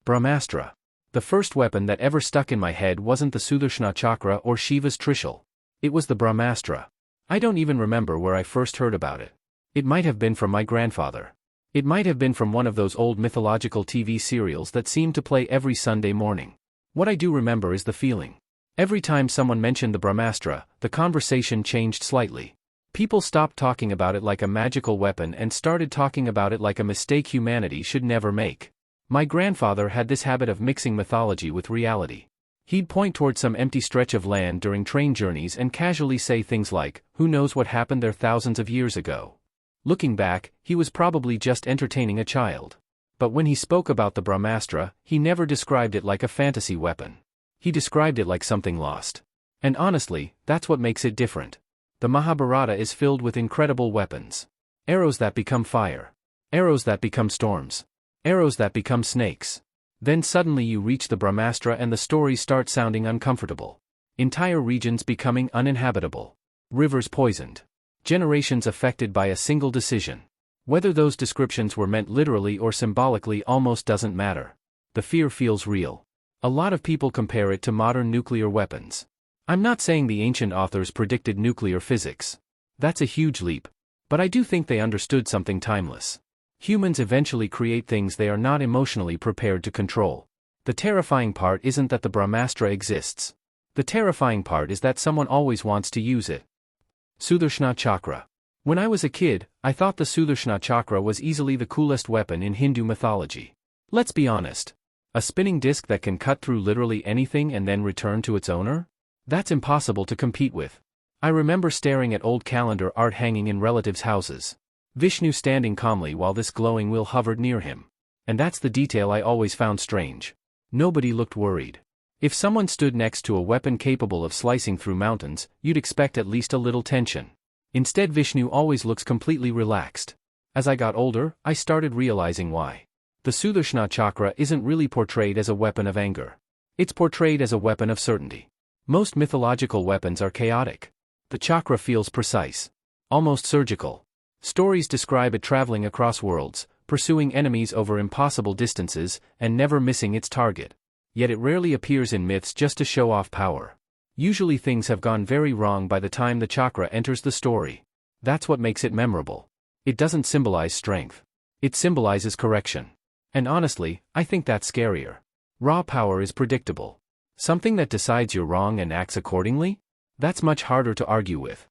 Brahmastra. The first weapon that ever stuck in my head wasn't the Sudarshana chakra or Shiva's Trishul. It was the Brahmastra. I don't even remember where I first heard about it. It might have been from my grandfather. It might have been from one of those old mythological TV serials that seemed to play every Sunday morning. What I do remember is the feeling. Every time someone mentioned the Brahmastra, the conversation changed slightly. People stopped talking about it like a magical weapon and started talking about it like a mistake humanity should never make. My grandfather had this habit of mixing mythology with reality. He'd point toward some empty stretch of land during train journeys and casually say things like, "Who knows what happened there thousands of years ago?" Looking back, he was probably just entertaining a child. But when he spoke about the Brahmastra, he never described it like a fantasy weapon. He described it like something lost. And honestly, that's what makes it different. The Mahabharata is filled with incredible weapons. Arrows that become fire. Arrows that become storms. Arrows that become snakes. Then suddenly you reach the Brahmastra and the stories start sounding uncomfortable. Entire regions becoming uninhabitable. Rivers poisoned. Generations affected by a single decision. Whether those descriptions were meant literally or symbolically almost doesn't matter. The fear feels real. A lot of people compare it to modern nuclear weapons. I'm not saying the ancient authors predicted nuclear physics. That's a huge leap. But I do think they understood something timeless. Humans eventually create things they are not emotionally prepared to control. The terrifying part isn't that the Brahmastra exists. The terrifying part is that someone always wants to use it. Sudarshana chakra. When I was a kid, I thought the Sudarshana chakra was easily the coolest weapon in Hindu mythology. Let's be honest. A spinning disc that can cut through literally anything and then return to its owner? That's impossible to compete with. I remember staring at old calendar art hanging in relatives' houses. Vishnu standing calmly while this glowing wheel hovered near him. And that's the detail I always found strange. Nobody looked worried. If someone stood next to a weapon capable of slicing through mountains, you'd expect at least a little tension. Instead, Vishnu always looks completely relaxed. As I got older, I started realizing why. The Sudarshana chakra isn't really portrayed as a weapon of anger. It's portrayed as a weapon of certainty. Most mythological weapons are chaotic. The chakra feels precise. Almost surgical. Stories describe it traveling across worlds, pursuing enemies over impossible distances, and never missing its target. Yet it rarely appears in myths just to show off power. Usually things have gone very wrong by the time the chakra enters the story. That's what makes it memorable. It doesn't symbolize strength. It symbolizes correction. And honestly, I think that's scarier. Raw power is predictable. Something that decides you're wrong and acts accordingly? That's much harder to argue with.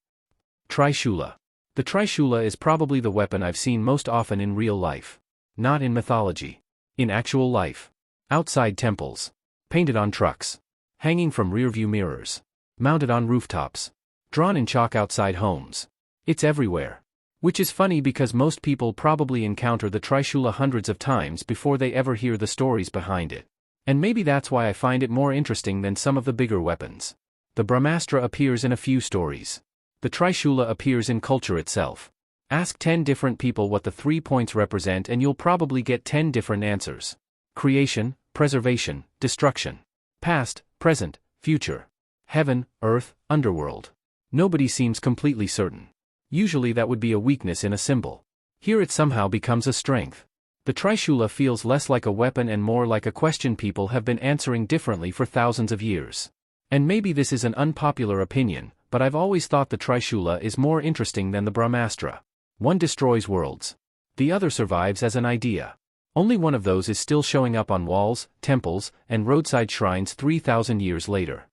Trishula. The Trishula is probably the weapon I've seen most often in real life. Not in mythology. In actual life. Outside temples. Painted on trucks. Hanging from rearview mirrors. Mounted on rooftops. Drawn in chalk outside homes. It's everywhere. Which is funny because most people probably encounter the Trishula hundreds of times before they ever hear the stories behind it. And maybe that's why I find it more interesting than some of the bigger weapons. The Brahmastra appears in a few stories. The Trishula appears in culture itself. Ask 10 different people what the 3 points represent and you'll probably get 10 different answers. Creation, preservation, destruction. Past, present, future. Heaven, earth, underworld. Nobody seems completely certain. Usually that would be a weakness in a symbol. Here it somehow becomes a strength. The Trishula feels less like a weapon and more like a question people have been answering differently for thousands of years. And maybe this is an unpopular opinion, but I've always thought the Trishula is more interesting than the Brahmastra. One destroys worlds. The other survives as an idea. Only one of those is still showing up on walls, temples, and roadside shrines 3,000 years later.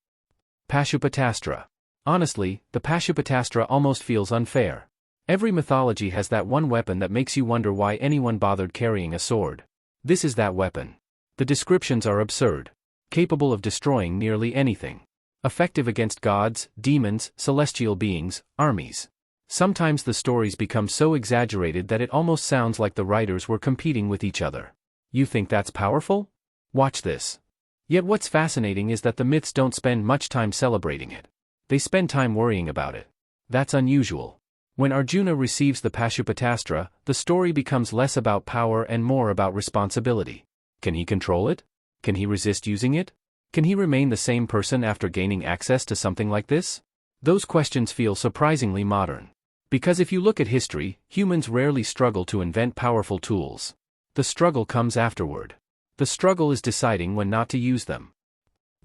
Pashupatastra. Honestly, the Pashupatastra almost feels unfair. Every mythology has that one weapon that makes you wonder why anyone bothered carrying a sword. This is that weapon. The descriptions are absurd. Capable of destroying nearly anything. Effective against gods, demons, celestial beings, armies. Sometimes the stories become so exaggerated that it almost sounds like the writers were competing with each other. You think that's powerful? Watch this. Yet what's fascinating is that the myths don't spend much time celebrating it. They spend time worrying about it. That's unusual. When Arjuna receives the Pashupatastra, the story becomes less about power and more about responsibility. Can he control it? Can he resist using it? Can he remain the same person after gaining access to something like this? Those questions feel surprisingly modern. Because if you look at history, humans rarely struggle to invent powerful tools. The struggle comes afterward. The struggle is deciding when not to use them.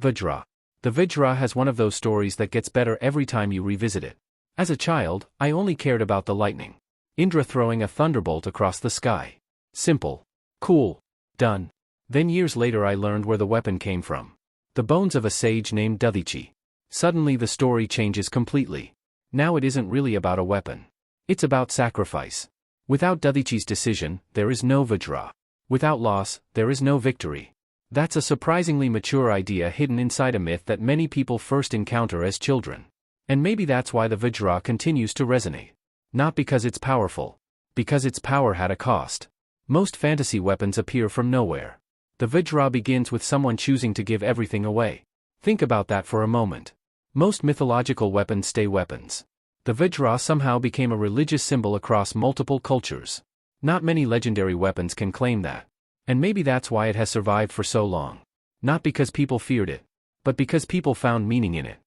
Vajra. The Vajra has one of those stories that gets better every time you revisit it. As a child, I only cared about the lightning. Indra throwing a thunderbolt across the sky. Simple. Cool. Done. Then years later I learned where the weapon came from. The bones of a sage named Dadichi. Suddenly the story changes completely. Now it isn't really about a weapon. It's about sacrifice. Without Dadichi's decision, there is no Vajra. Without loss, there is no victory. That's a surprisingly mature idea hidden inside a myth that many people first encounter as children. And maybe that's why the Vajra continues to resonate. Not because it's powerful. Because its power had a cost. Most fantasy weapons appear from nowhere. The Vajra begins with someone choosing to give everything away. Think about that for a moment. Most mythological weapons stay weapons. The Vajra somehow became a religious symbol across multiple cultures. Not many legendary weapons can claim that. And maybe that's why it has survived for so long. Not because people feared it, but because people found meaning in it.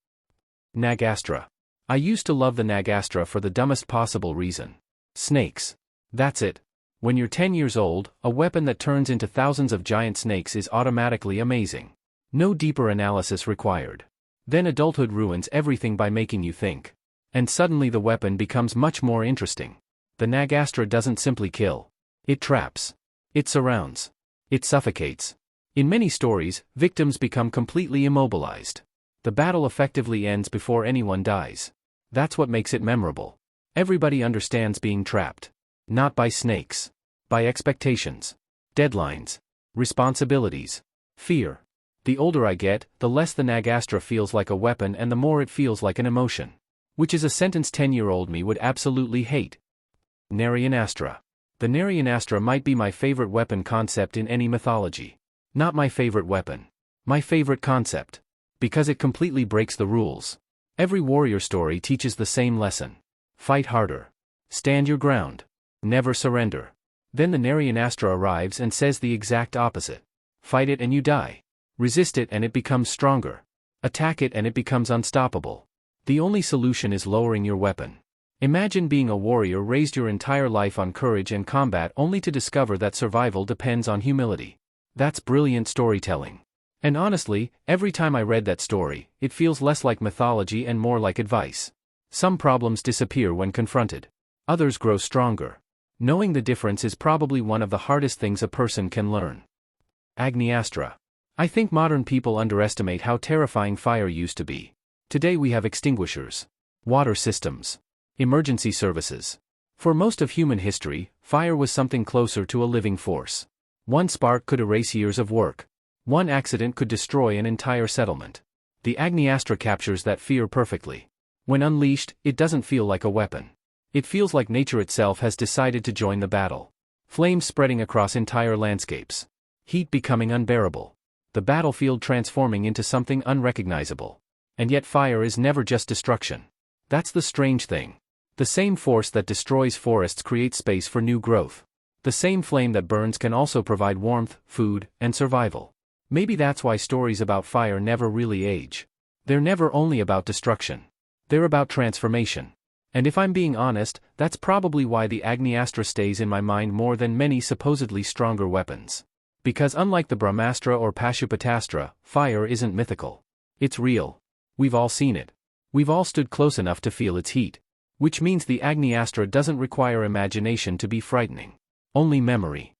Nagastra. I used to love the Nagastra for the dumbest possible reason. Snakes. That's it. When you're 10 years old, a weapon that turns into thousands of giant snakes is automatically amazing. No deeper analysis required. Then adulthood ruins everything by making you think. And suddenly the weapon becomes much more interesting. The Nagastra doesn't simply kill. It traps. It surrounds. It suffocates. In many stories, victims become completely immobilized. The battle effectively ends before anyone dies. That's what makes it memorable. Everybody understands being trapped. Not by snakes. By expectations. Deadlines. Responsibilities. Fear. The older I get, the less the Nagastra feels like a weapon and the more it feels like an emotion. Which is a sentence 10-year-old me would absolutely hate. Naryanastra. The Naryanastra might be my favorite weapon concept in any mythology. Not my favorite weapon. My favorite concept. Because it completely breaks the rules. Every warrior story teaches the same lesson. Fight harder. Stand your ground. Never surrender. Then the Naryanastra arrives and says the exact opposite. Fight it and you die. Resist it and it becomes stronger. Attack it and it becomes unstoppable. The only solution is lowering your weapon. Imagine being a warrior raised your entire life on courage and combat only to discover that survival depends on humility. That's brilliant storytelling. And honestly, every time I read that story, it feels less like mythology and more like advice. Some problems disappear when confronted. Others grow stronger. Knowing the difference is probably one of the hardest things a person can learn. Agniastra. I think modern people underestimate how terrifying fire used to be. Today we have extinguishers. Water systems. Emergency services. For most of human history, fire was something closer to a living force. One spark could erase years of work. One accident could destroy an entire settlement. The Agniastra captures that fear perfectly. When unleashed, it doesn't feel like a weapon. It feels like nature itself has decided to join the battle. Flames spreading across entire landscapes. Heat becoming unbearable. The battlefield transforming into something unrecognizable. And yet fire is never just destruction. That's the strange thing. The same force that destroys forests creates space for new growth. The same flame that burns can also provide warmth, food, and survival. Maybe that's why stories about fire never really age. They're never only about destruction. They're about transformation. And if I'm being honest, that's probably why the Agniastra stays in my mind more than many supposedly stronger weapons. Because unlike the Brahmastra or Pashupatastra, fire isn't mythical. It's real. We've all seen it. We've all stood close enough to feel its heat. Which means the Agniastra doesn't require imagination to be frightening. Only memory.